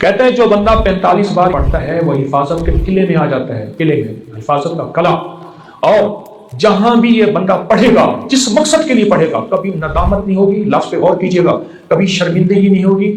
کہتے ہیں جو بندہ 45 بار پڑھتا ہے وہ حفاظت کے قلعے میں آ جاتا ہے، قلعے میں حفاظت کا قلعہ، اور جہاں بھی یہ بندہ پڑھے گا، جس مقصد کے لیے پڑھے گا، کبھی ندامت نہیں ہوگی، لفظ پہ غور کیجیے گا، کبھی شرمندگی نہیں ہوگی،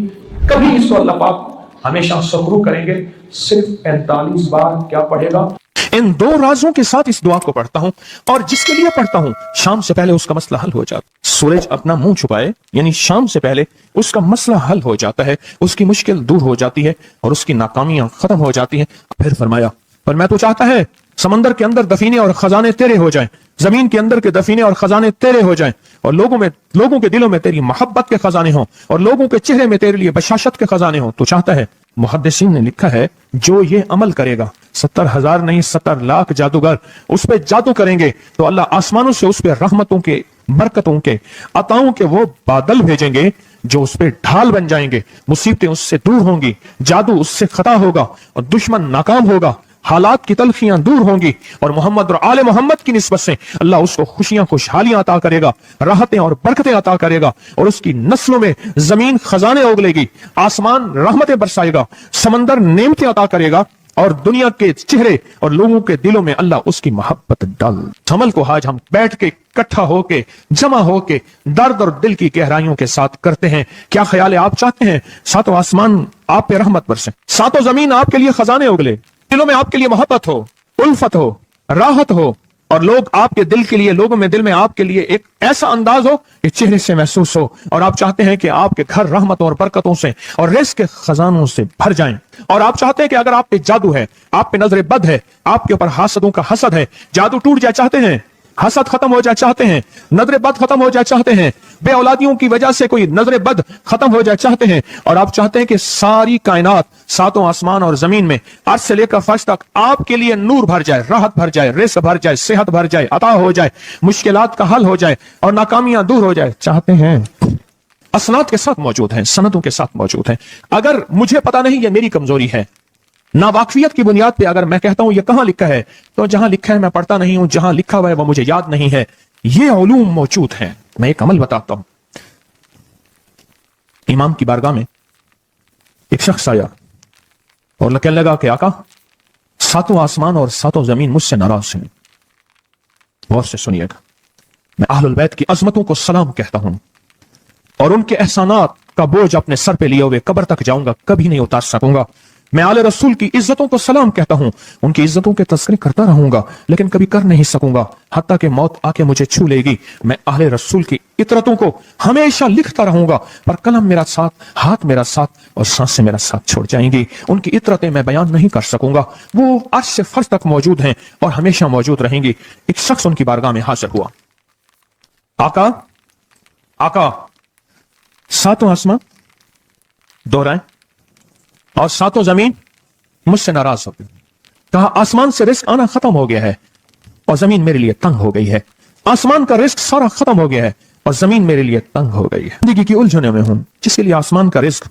کبھی اس کو اللہ پاک ہمیشہ سخرو کریں گے۔ صرف 45 بار کیا پڑھے گا؟ ان دو رازوں کے ساتھ اس دعا کو پڑھتا ہوں، اور جس کے لیے پڑھتا ہوں شام سے پہلے اس کا مسئلہ حل ہو جاتا ہے۔ سورج اپنا منہ چھپائے یعنی شام سے پہلے اس کا مسئلہ حل ہو جاتا ہے، اس کی مشکل دور ہو جاتی ہے اور اس کی ناکامیاں ختم ہو جاتی ہیں۔ پھر فرمایا، پر میں تو چاہتا ہے سمندر کے اندر دفینے اور خزانے تیرے ہو جائیں، زمین کے اندر کے دفینے اور خزانے تیرے ہو جائیں، اور لوگوں کے دلوں میں تیری محبت کے خزانے ہوں، اور لوگوں کے چہرے میں تیرے لیے بشاشت کے خزانے ہوں۔ تو چاہتا ہے، محدثین نے لکھا ہے، جو یہ عمل کرے گا، 70,000 نہیں 70 لاکھ جادوگر اس پہ جادو کریں گے تو اللہ آسمانوں سے اس پہ رحمتوں کے، برکتوں کے، عطاؤں کے وہ بادل بھیجیں گے جو اس پہ ڈھال بن جائیں گے، مصیبتیں اس سے دور ہوں گی، جادو اس سے خطا ہوگا اور دشمن ناکام ہوگا، حالات کی تلخیاں دور ہوں گی، اور محمد اور آل محمد کی نسبت سے اللہ اس کو خوشیاں خوشحالیاں عطا کرے گا، راحتیں اور برکتیں عطا کرے گا، اور اس کی نسلوں میں زمین خزانے اگلے گی، آسمان رحمتیں برسائے گا، سمندر نعمتیں عطا کرے گا، اور دنیا کے چہرے اور لوگوں کے دلوں میں اللہ اس کی محبت ڈال۔ عمل کو آج ہم بیٹھ کے اکٹھا ہو کے جمع ہو کے درد اور دل کی گہرائیوں کے ساتھ کرتے ہیں۔ کیا خیال ہے؟ آپ چاہتے ہیں ساتوں آسمان آپ پہ رحمت برسے، ساتوں زمین آپ کے لیے خزانے اگلے، دلوں میں آپ کے لیے محبت ہو، الفت ہو، راحت ہو، اور لوگ آپ کے دل کے لیے، لوگوں میں دل میں آپ کے لیے ایک ایسا انداز ہو کہ چہرے سے محسوس ہو، اور آپ چاہتے ہیں کہ آپ کے گھر رحمتوں اور برکتوں سے اور رزق کے خزانوں سے بھر جائیں، اور آپ چاہتے ہیں کہ اگر آپ پہ جادو ہے، آپ پہ نظر بد ہے، آپ کے اوپر حاسدوں کا حسد ہے، جادو ٹوٹ جائے چاہتے ہیں، حسد ختم ہو جائے چاہتے ہیں، نظر بد ختم ہو جائے چاہتے ہیں، بے اولادیوں کی وجہ سے کوئی نظر بد ختم ہو جائے چاہتے ہیں، اور آپ چاہتے ہیں کہ ساری کائنات، ساتوں آسمان اور زمین میں عرش سے لے کر فرش تک آپ کے لیے نور بھر جائے، راحت بھر جائے، رزق بھر جائے، صحت بھر جائے، عطا ہو جائے، مشکلات کا حل ہو جائے اور ناکامیاں دور ہو جائے چاہتے ہیں، اسناد کے ساتھ موجود ہیں، سندوں کے ساتھ موجود ہیں۔ اگر مجھے پتا نہیں، یہ میری کمزوری ہے، ناواقفیت کی بنیاد پہ اگر میں کہتا ہوں یہ کہاں لکھا ہے، تو جہاں لکھا ہے میں پڑھتا نہیں ہوں، جہاں لکھا ہوا ہے وہ مجھے یاد نہیں ہے۔ یہ علوم موجود ہیں۔ میں ایک عمل بتاتا ہوں۔ امام کی بارگاہ میں ایک شخص آیا اور کہنے لگا کہ آقا، ساتوں آسمان اور ساتوں زمین مجھ سے ناراض ہیں۔ غور سے سنیے گا، میں اہل البیت کی عظمتوں کو سلام کہتا ہوں، اور ان کے احسانات کا بوجھ اپنے سر پہ لیے ہوئے قبر تک جاؤں گا، کبھی نہیں اتار سکوں گا۔ میں آل رسول کی عزتوں کو سلام کہتا ہوں، ان کی عزتوں کے تذکرے کرتا رہوں گا، لیکن کبھی کر نہیں سکوں گا، حتیٰ کہ موت آ کے مجھے چھو لے گی۔ میں اہل رسول کی عطرتوں کو ہمیشہ لکھتا رہوں گا، پر قلم میرا ساتھ، ہاتھ میرا ساتھ اور سانسیں میرا ساتھ چھوڑ جائیں گی۔ ان کی عطرتیں میں بیان نہیں کر سکوں گا، وہ عرش سے فرش تک موجود ہیں اور ہمیشہ موجود رہیں گی۔ ایک شخص ان کی بارگاہ میں حاضر ہوا، آقا، آقا، ساتوں آسمان دوہرائیں اور ساتوں زمین مجھ سے ناراض ہو گئی۔ کہا آسمان سے رزق آنا ختم ہو گیا ہے اور زمین میرے لیے تنگ ہو گئی ہے، آسمان کا رزق سارا ختم ہو گیا ہے اور زمین میرے لیے تنگ ہو گئی ہے۔ زندگی کی الجھنوں میں ہوں، جس کے لیے آسمان کا رزق،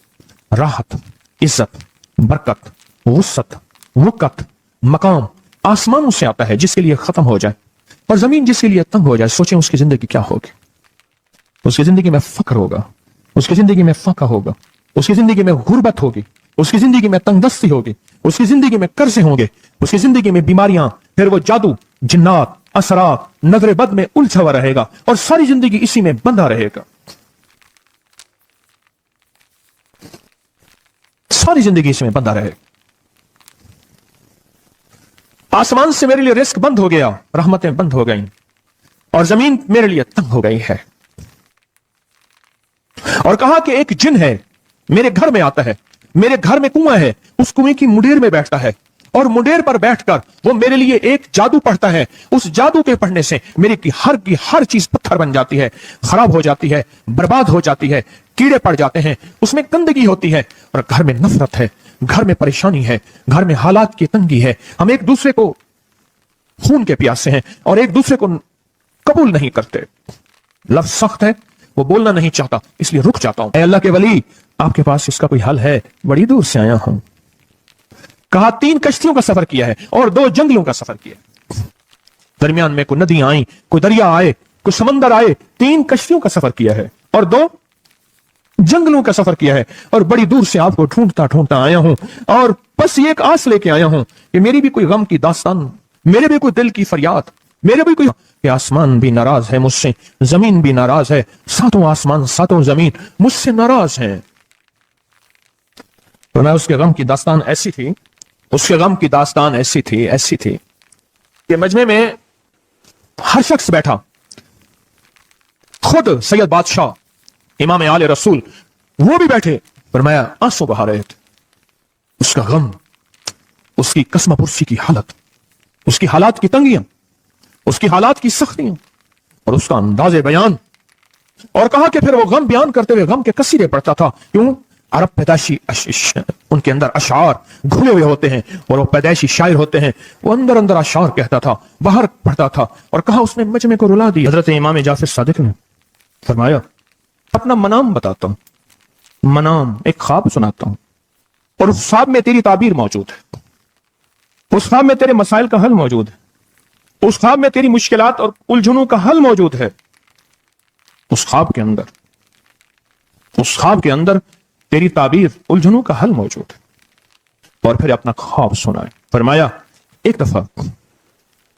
راحت، عزت، برکت، وسعت، وقت، مقام آسمانوں سے آتا ہے، جس کے لیے ختم ہو جائے، اور زمین جس کے لیے تنگ ہو جائے، سوچیں اس کی زندگی کیا ہوگی۔ اس کی زندگی میں فقر ہوگا، اس کی زندگی میں فاقہ ہوگا، اس کی زندگی میں غربت ہوگی، اس کی زندگی میں تنگ دستی ہوگی، اس کی زندگی میں قرضے ہوں گے، اس کی زندگی میں بیماریاں، پھر وہ جادو، جنات، اثرات، نظر بد میں الجھا ہوا رہے گا اور ساری زندگی اسی میں بندھا رہے گا، ساری زندگی اس میں بندھا رہے گا۔ آسمان سے میرے لیے رزق بند ہو گیا، رحمتیں بند ہو گئیں، اور زمین میرے لیے تنگ ہو گئی ہے۔ اور کہا کہ ایک جن ہے، میرے گھر میں آتا ہے، میرے گھر میں کنواں ہے، اس کنویں کی منڈیر میں بیٹھتا ہے، اور منڈیر پر بیٹھ کر وہ میرے لیے ایک جادو پڑھتا ہے، اس جادو کے پڑھنے سے میری کی ہر چیز پتھر بن جاتی ہے، خراب ہو جاتی ہے، برباد ہو جاتی ہے، کیڑے پڑ جاتے ہیں، اس میں گندگی ہوتی ہے، اور گھر میں نفرت ہے، گھر میں پریشانی ہے، گھر میں حالات کی تنگی ہے، ہم ایک دوسرے کو خون کے پیاسے ہیں اور ایک دوسرے کو قبول نہیں کرتے۔ لفظ سخت ہے، وہ بولنا نہیں چاہتا، اس لیے رک جاتا ہوں۔ اے اللہ کے ولی، آپ کے پاس اس کا کوئی حل ہے؟ بڑی دور سے آیا ہوں۔ کہا 3 کشتیوں کا سفر کیا ہے اور 2 جنگلوں کا سفر کیا ہے، درمیان میں کوئی ندیاں آئیں، کوئی دریا آئے، کوئی سمندر آئے، 3 کشتیوں کا سفر کیا ہے اور 2 जंगलों का सफर किया है और बड़ी दूर से आपको ढूंढता ढूंढता आया हूं और बस ये एक आस लेके आया हूं कि मेरी भी कोई गम की दास्तान, मेरे भी कोई दिल की फरियाद, मेरे भी कोई कि आसमान भी नाराज है मुझसे, जमीन भी नाराज है, सातों आसमान सातों जमीन मुझसे नाराज हैं। तो मैं उसके गम की दास्तान ऐसी थी, उसके गम की दास्तान ऐसी थी कि मजमे में हर शख्स बैठा, खुद सैयद बादशाह इमाम आले रसूल वो भी बैठे, फरमाया आंसू बहा रहे थे। उसका गम, उसकी कसमपुरसी की हालत, उसकी हालात की तंगियां, उसकी हालात की सख्तियां और उसका अंदाजे बयान। और कहा कि फिर वो गम बयान करते हुए गम के कसीरे पढ़ता था। क्यों? अरब पैदाशी उनके अंदर अशार घुले हुए होते हैं और वो पैदाइशी शायर होते हैं। वो अंदर अंदर अशार कहता था, बाहर पढ़ता था। और कहा उसने मजमे को रुला दिया। हजरत इमाम जाफर सादिक ने फरमाया अपना मनाम बताता हूं, मनाम एक ख्वाब सुनाता हूं और उस ख्वाब में तेरी ताबीर मौजूद है, उस ख्वाब में तेरे मसाइल का हल मौजूद है, उस ख्वाब में तेरी मुश्किलात और उलझनों का हल मौजूद है। उस ख्वाब के अंदर तेरी ताबीर उलझनों का हल मौजूद है। और फिर अपना ख्वाब सुनाए। फरमाया एक दफा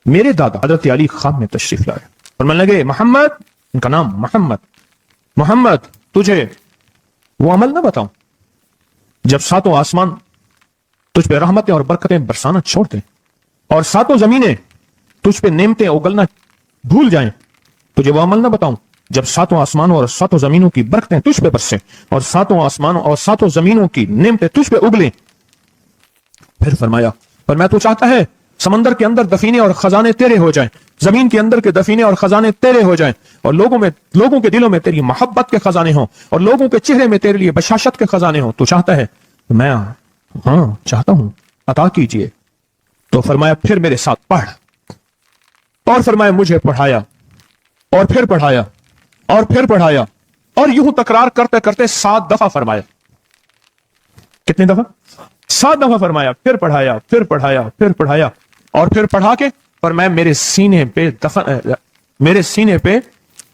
मेरे दादा हजरत अली ख्वाब में तशरीफ लाए और मैं लगे मोहम्मद, उनका नाम मोहम्मद, तुझे वो अमल ना बताऊं जब सातों आसमान तुझ पे रहमतें और बरकतें बरसाना छोड़ दें और सातों जमीनें तुझ पे नेमतें उगलना भूल जाएं। तुझे वो अमल ना बताऊं जब सातों आसमानों और सातों जमीनों की बरकतें तुझ पे बरसें और सातों आसमानों और सातों जमीनों की नेमतें तुझ पे उगलें। फिर फरमाया पर मैं तो चाहता है समंदर के अंदर दफीने और खजाने तेरे हो जाएं, जमीन के अंदर के दफीने और खजाने तेरे हो जाएं और लोगों के दिलों में तेरी मोहब्बत के खजाने हों और लोगों के चेहरे में तेरे लिए बशाशत के खजाने हों। तू चाहता है? मैं हाँ चाहता हूं, अता कीजिए। तो फरमाया फिर मेरे साथ पढ़। और फरमाया मुझे पढ़ाया और फिर पढ़ाया और फिर पढ़ाया और यूं तकरार करते करते 7 दफा फरमाया। कितनी दफा? 7 दफा फरमाया। फिर पढ़ाया, फिर पढ़ाया, फिर पढ़ाया और फिर पढ़ा के फरमाया मेरे सीने पे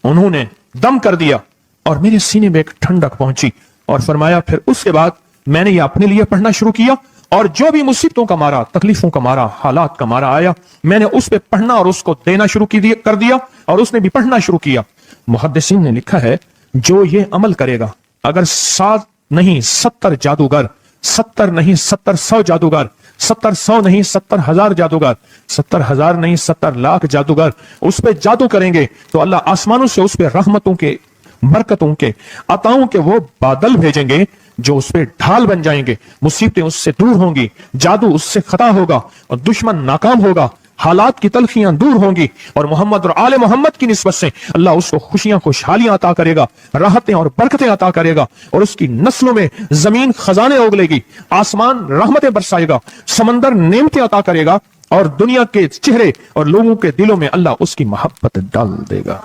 उन्होंने दम कर दिया और मेरे सीने में एक ठंडक पहुंची। और फरमाया फिर उसके बाद मैंने ये अपने लिए पढ़ना शुरू किया और जो भी मुसीबतों का मारा, तकलीफों का मारा, हालात का मारा आया, मैंने उस पे पढ़ना और उसको देना शुरू कर दिया और उसने भी पढ़ना शुरू किया। मुहद्दिसीन ने लिखा है जो ये अमल करेगा, अगर 7 नहीं 70 जादूगर, 70 नहीं 70 जादूगर, 70 नहीं 70,000 जादूगर, 70,000 नहीं 70 लाख जादूगर उस पे जादू करेंगे तो अल्लाह आसमानों से उस पे रहमतों के, बरकतों के, अताओं के वो बादल भेजेंगे जो उस पे ढाल बन जाएंगे। मुसीबतें उससे दूर होंगी, जादू उससे खता होगा और दुश्मन नाकाम होगा, हालात की तलखियां दूर होंगी और मोहम्मद और आले मोहम्मद की निस्बत से अल्लाह उसको खुशियां, खुशहालियां अता करेगा, राहतें और बरकतें अता करेगा और उसकी नस्लों में जमीन खजाने उगलेगी, आसमान रहमतें बरसाएगा, समंदर नेमतें अता करेगा और दुनिया के चेहरे और लोगों के दिलों में अल्लाह उसकी मोहब्बत डाल देगा।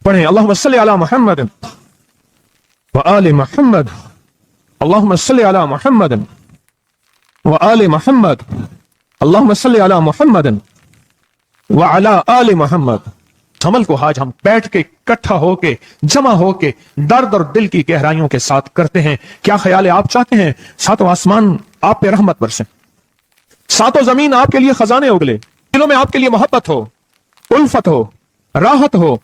पढ़े अल्लाहुम्मा सल्ली अला मुहम्मद व आले मुहम्मद, अल्लाहुम्मा सल्ली अला मुहम्मद व आले मुहम्मद, अल्लाहुम्मा सल्ली अला मुहम्मद व अला आले मोहम्मद। अमल को आज हम बैठ के इकट्ठा होके, जमा होके, दर्द और दिल की गहराइयों के साथ करते हैं। क्या ख्याल है? आप चाहते हैं सातों आसमान आप पे रहमत बरसे, सातों जमीन आपके लिए खजाने उगले, दिलों में आपके लिए मोहब्बत हो, उल्फत हो, राहत हो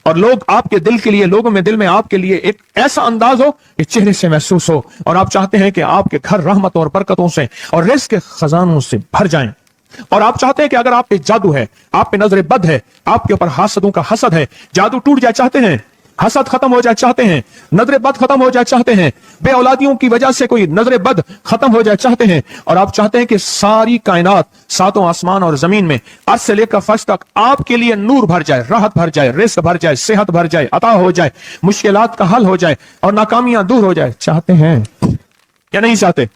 और लोग आपके दिल के लिए, लोगों में दिल में आपके लिए एक ऐसा अंदाज हो कि चेहरे से महसूस हो और आप चाहते हैं कि आपके घर रहमत और बरकतों से और रिज़्क़ के खजानों से भर जाएं। और आप चाहते हैं कि अगर आप पे जादू है, आप पे नजर बद है, आपके ऊपर हासदों का हसद है, जादू टूट जाए चाहते हैं, हसद खत्म हो जाए चाहते हैं, नजर बद खत्म हो जाए चाहते हैं, बे औलादियों की वजह से कोई नजर बद खत्म हो जाए चाहते हैं और आप चाहते हैं कि सारी कायनात, सातों आसमान और जमीन में अर्श से लेकर फर्श तक आपके लिए नूर भर जाए, राहत भर जाए, रिज़्क़ भर जाए, सेहत भर जाए, अता हो जाए, मुश्किलात का हल हो जाए और नाकामियां दूर हो जाए, चाहते हैं या नहीं चाहते?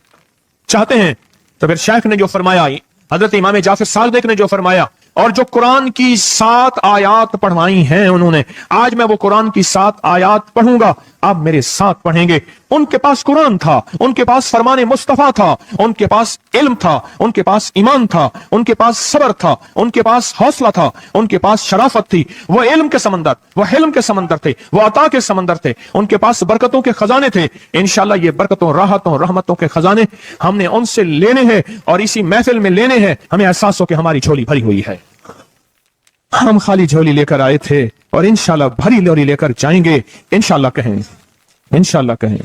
चाहते हैं। तो फिर शेख ने जो फरमाया, हजरत इमाम जाफर सादिक ने जो फरमाया और जो कुरान की 7 आयात पढ़वाई हैं उन्होंने, आज मैं वो कुरान की 7 आयात पढ़ूंगा, आप मेरे साथ पढ़ेंगे। उनके पास कुरान था, उनके पास फरमान मुस्तफा था, उनके पास इल्म था, उनके पास ईमान था, उनके पास सब्र था, उनके पास हौसला था, उनके पास शराफत थी। वो इल्म के समंदर, वो हिल्म के समंदर थे, वो अता के समंदर थे, उनके पास बरकतों के खजाने थे। इंशाल्लाह ये बरकतों, राहतों, रहमतों के खजाने हमने उनसे लेने हैं और इसी महफिल में लेने हैं। हमें एहसास हो कि हमारी झोली भरी हुई है। हम खाली झोली लेकर आए थे और इंशाल्लाह भरी झोली लेकर जाएंगे। इंशाल्लाह कहें, इंशाल्लाह कहें,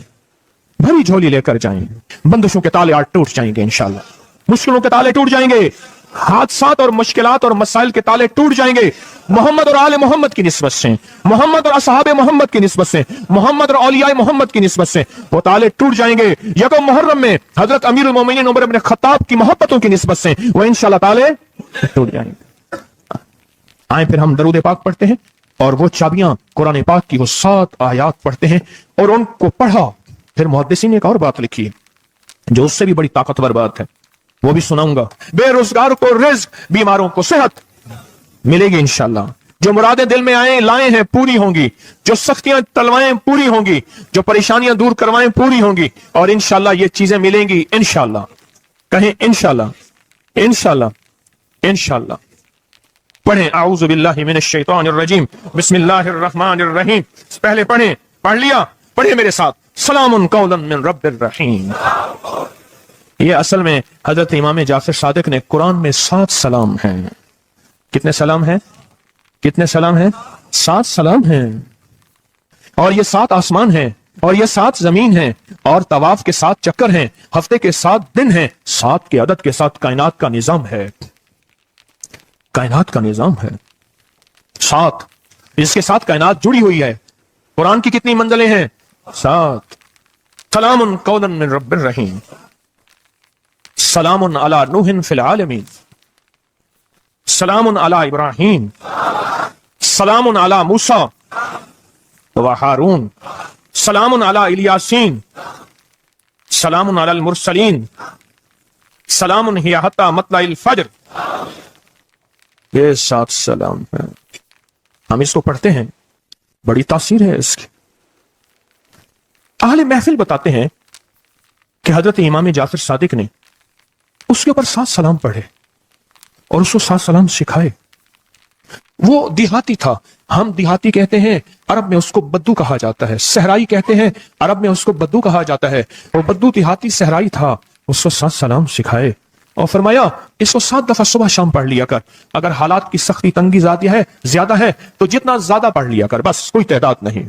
भरी झोली लेकर जाएंगे। बंदिशों के ताले आज टूट जाएंगे इंशाल्लाह, मुश्किलों के ताले टूट जाएंगे, हादसात और मुश्किलात और मसाइल के ताले टूट जाएंगे। मोहम्मद और आले मोहम्मद की निस्बत से, मोहम्मद और असहाबे मोहम्मद की निस्बत से, मोहम्मद और औलियाए मोहम्मद की निस्बत से वो ताले टूट जाएंगे। यकम मुहर्रम में हजरत अमीरुल मोमिनीन उमर इब्न खत्ताब की मोहब्बतों की निस्बत से वो इंशाल्लाह ताले टूट जाएंगे। आए फिर हम दरूद पाक पढ़ते हैं और वो चाबियां कुरान पाक की वो 7 आयात पढ़ते हैं और उनको पढ़ा। फिर मुहद्दिसीन ने एक और बात लिखी है जो उससे भी बड़ी ताकतवर बात है, वो भी सुनाऊंगा। बेरोजगार को रिज्क, बीमारों को सेहत मिलेगी इंशाल्लाह। जो मुरादें दिल में आए लाए हैं पूरी होंगी, जो सख्तियां तलवाएं पूरी होंगी, जो परेशानियां दूर करवाएं पूरी होंगी और इंशाल्लाह ये चीजें मिलेंगी इंशाल्लाह। कहें इंशाल्लाह, इंशाल्लाह, इंशाल्लाह। पढ़ें आऊज़ु बिल्लाहि मिनश शैतानिर रजीम, बिस्मिल्लाहिर रहमानिर रहीम। पहले पढ़ें, पढ़ लिया, पढ़िए मेरे साथ। सलामुन कौलन मिन रब्बिर रहीम। ये असल में हजरत इमाम जाफर सादिक ने कुरान में 7 सलाम हैं। कितने सलाम हैं? कितने सलाम हैं? 7 सलाम हैं। और ये 7 आसमान हैं और ये 7 जमीन हैं और तवाफ के 7 चक्कर हैं, हफ्ते के 7 दिन हैं, 7 के अदद के साथ कायनात का निजाम है। कायनात का निजाम है 7, इसके साथ कायनात जुड़ी हुई है। कुरान की कितनी मंजिलें हैं? 7। सलामुन कौलन मिन रब्बिर रहीम, सलामुन अला नूहिन फिल आलमीन, सलामुन अला इब्राहीम, सलामुन अला मूसा व हारून, सलामुन अला इलियासीन, सलामुन अलल मुरसलीन, सलामुन हिया हत्ता मतलाइल फज्र। ये 7 सलाम है। हम इसको पढ़ते हैं, बड़ी तासीर है इसकी। अहले महफिल बताते हैं कि हजरत इमाम जाफर सादिक ने उसके ऊपर 7 सलाम पढ़े और उसको 7 सलाम सिखाए। वो देहाती था, हम देहाती कहते हैं, अरब में उसको बद्दू कहा जाता है। सहराई कहते हैं, अरब में उसको बद्दू कहा जाता है। वो बद्दू देहाती सहराई था, उसको 7 सलाम सिखाए और फरमाया इसको 7 दफा सुबह शाम पढ़ लिया कर। अगर हालात की सख्ती तंगी ज्यादा है तो जितना ज्यादा पढ़ लिया कर, बस कोई तादाद नहीं।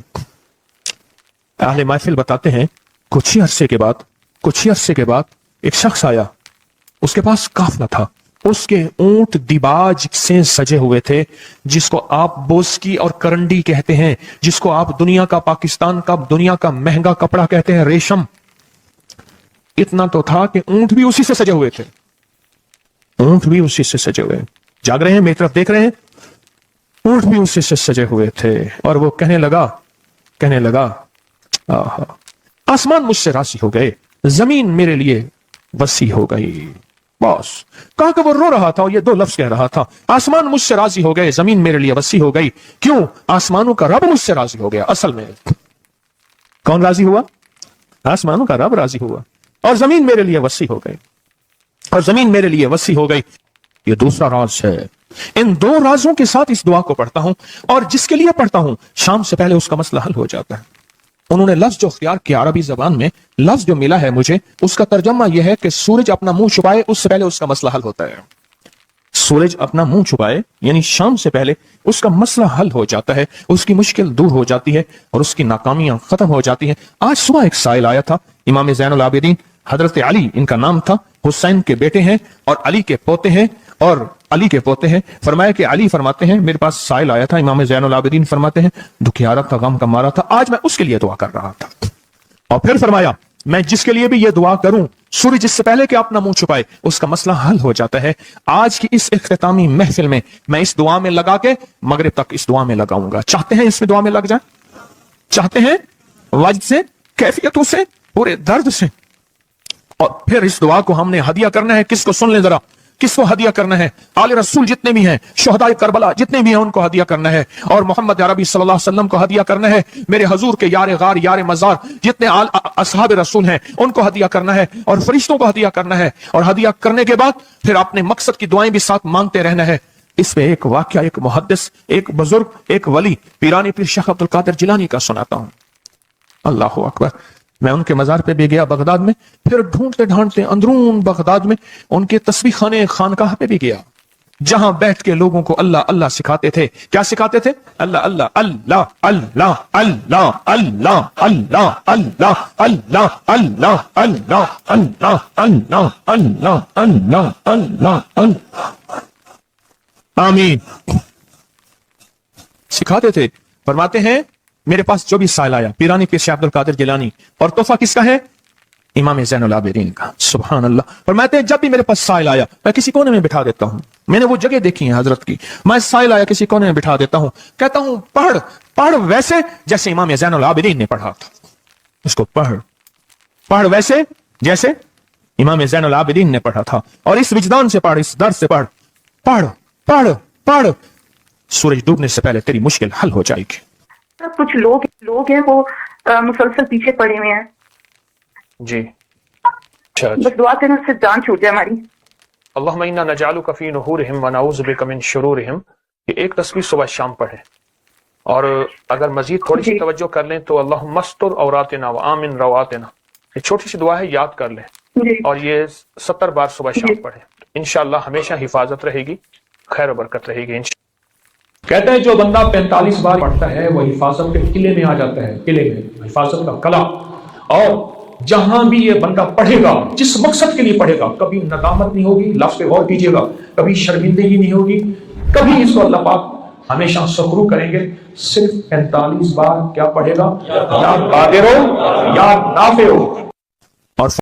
अहले महफिल बताते हैं कुछ ही अरसे के बाद एक शख्स आया, उसके पास काफला था, उसके ऊंट दिबाज से सजे हुए थे, जिसको आप बोस्की और करंडी कहते हैं, जिसको आप दुनिया का, पाकिस्तान का दुनिया का महंगा कपड़ा कहते हैं, रेशम। इतना तो था कि ऊंट भी उसी से सजे हुए थे, ऊंट भी उसी से सजे हुए। जाग रहे हैं, मेरी तरफ देख रहे हैं? ऊंट भी उसी से सजे हुए थे। और वो कहने लगा आहा, आसमान मुझसे राजी हो गए, जमीन मेरे लिए वसी हो गई। बस कहा कि वो रो रहा था और ये 2 लफ्ज कह रहा था, आसमान मुझसे राजी हो गए, जमीन मेरे लिए वसी हो गई। क्यों? आसमानों का रब मुझसे राजी हो गया। असल में कौन राजी हुआ? आसमानों का रब राजी हुआ और जमीन मेरे लिए वसी हो गई, और जमीन मेरे लिए वसी हो गई। ये दूसरा राज है। इन 2 राजों के साथ इस दुआ को पढ़ता हूं और जिसके लिए पढ़ता हूं शाम से पहले उसका मसला हल हो जाता है। उन्होंने लफ्ज जो इख्तियार किया अरबी जबान में, लफ्ज जो मिला है मुझे, उसका तर्जमा यह है कि सूरज अपना मुंह छुपाए उससे पहले उसका मसला हल होता है। सूरज अपना मुंह छुपाए यानी शाम से पहले उसका मसला हल हो जाता है, उसकी मुश्किल दूर हो जाती है और उसकी नाकामियां खत्म हो जाती हैं। आज सुबह एक साइल आया था, इमाम ज़ैनुल आबिदीन हजरत अली इनका नाम था, हुसैन के बेटे हैं और अली के पोते हैं, फरमाया कि अली फरमाते हैं मेरे पास साइल आया था, इमाम ज़ैनुल आबिदीन फरमाते हैं दुखियारा था, गम का मारा था, आज मैं उसके लिए दुआ कर रहा था। और फिर फरमाया मैं जिसके लिए भी ये दुआ करूं, सूर्य जिससे पहले कि अपना मुंह छुपाए उसका मसला हल हो जाता है। आज की इस इख्तितामी महफिल में मैं इस दुआ में लगा के मगरिब तक इस दुआ में लगाऊंगा। चाहते हैं इसमें दुआ में लग जाए? चाहते हैं? वजद से, कैफियतों से, पूरे दर्द से। और फिर इस दुआ को हमने हदिया करना है। किसको? सुन ले जरा, کس کو ہدیہ کرنا ہے؟ آل رسول جتنے بھی ہیں، شہدائے کربلا جتنے بھی ہیں، ان کو ہدیہ کرنا ہے، اور محمد عربی صلی اللہ علیہ وسلم کو ہدیہ کرنا ہے، میرے حضور کے یار غار یار مزار جتنے اصحاب رسول ہیں ان کو ہدیہ کرنا ہے، اور فرشتوں کو ہدیہ کرنا ہے، اور ہدیہ کرنے کے بعد پھر اپنے مقصد کی دعائیں بھی ساتھ مانگتے رہنا ہے۔ اس میں ایک واقعہ ایک محدث، ایک بزرگ، ایک ولی پیرانی پیر شیخ عبد القادر جیلانی کا سناتا ہوں۔ اللہ اکبر۔ میں ان کے مزار پہ بھی گیا بغداد میں، پھر ڈھونڈتے ڈھانڈتے اندرون بغداد میں ان کے تسبیح خانے خانقاہ پہ بھی گیا، جہاں بیٹھ کے لوگوں کو اللہ اللہ سکھاتے تھے۔ کیا سکھاتے تھے؟ اللہ اللہ اللہ اللہ اللہ اللہ اللہ اللہ اللہ اللہ اللہ اللہ اللہ اللہ اللہ اللہ اللہ آمین سکھاتے تھے۔ فرماتے ہیں میرے پاس جو بھی سائل آیا، پیرانی پیر شیخ عبد القادر جیلانی، اور تحفہ کس کا ہے؟ امام زین العابدین کا۔ سبحان اللہ۔ فرماتے ہیں جب بھی میرے پاس سائل آیا میں کسی کونے میں بٹھا دیتا ہوں، میں نے وہ جگہ دیکھی ہے حضرت کی، میں سائل آیا کسی کونے میں بٹھا دیتا ہوں، کہتا ہوں پڑھ پڑھ ویسے جیسے امام زین العابدین نے پڑھا تھا، اس کو پڑھ ویسے جیسے امام زین العابدین نے پڑھا تھا، اور اس وجدان سے پڑھ، اس درد سے پڑھ پڑھ پڑھ پڑھ، سورج ڈوبنے سے پہلے تیری مشکل حل ہو جائے گی۔ کچھ لوگ ہیں وہ مسلسل پیچھے پڑے ہوئے ہیں جی اچھا بس دعا کریں اس سے جان چھوٹ جائے ہماری۔ اللہم انا نجعلک فی نحورہم ونعوذ بک من شرورہم، یہ ایک تسبیح صبح شام پڑھیں، اور اگر مزید تھوڑی سی توجہ کر لیں تو اللہم استر عوراتنا وآمن رواتنا، یہ چھوٹی سی دعا ہے، یاد کر لیں، اور یہ 70 بار صبح شام پڑھیں، انشاءاللہ ہمیشہ حفاظت رہے گی، خیر و برکت رہے گی انشاءاللہ۔ کہتے ہیں جو بندہ 45 بار پڑھتا ہے وہ حفاظت کے قلعے میں آ جاتا ہے، قلعے میں حفاظت کا قلعہ، اور جہاں بھی یہ بندہ پڑھے گا، جس مقصد کے لیے پڑھے گا، کبھی ندامت نہیں ہوگی، لفظ پہ غور کیجیے گا، کبھی شرمندگی نہیں ہوگی، کبھی اس کو اللہ پاک ہمیشہ سخرو کریں گے۔ صرف 45 بار کیا پڑھے گا؟ یا قادر ہو یا نافع ہو۔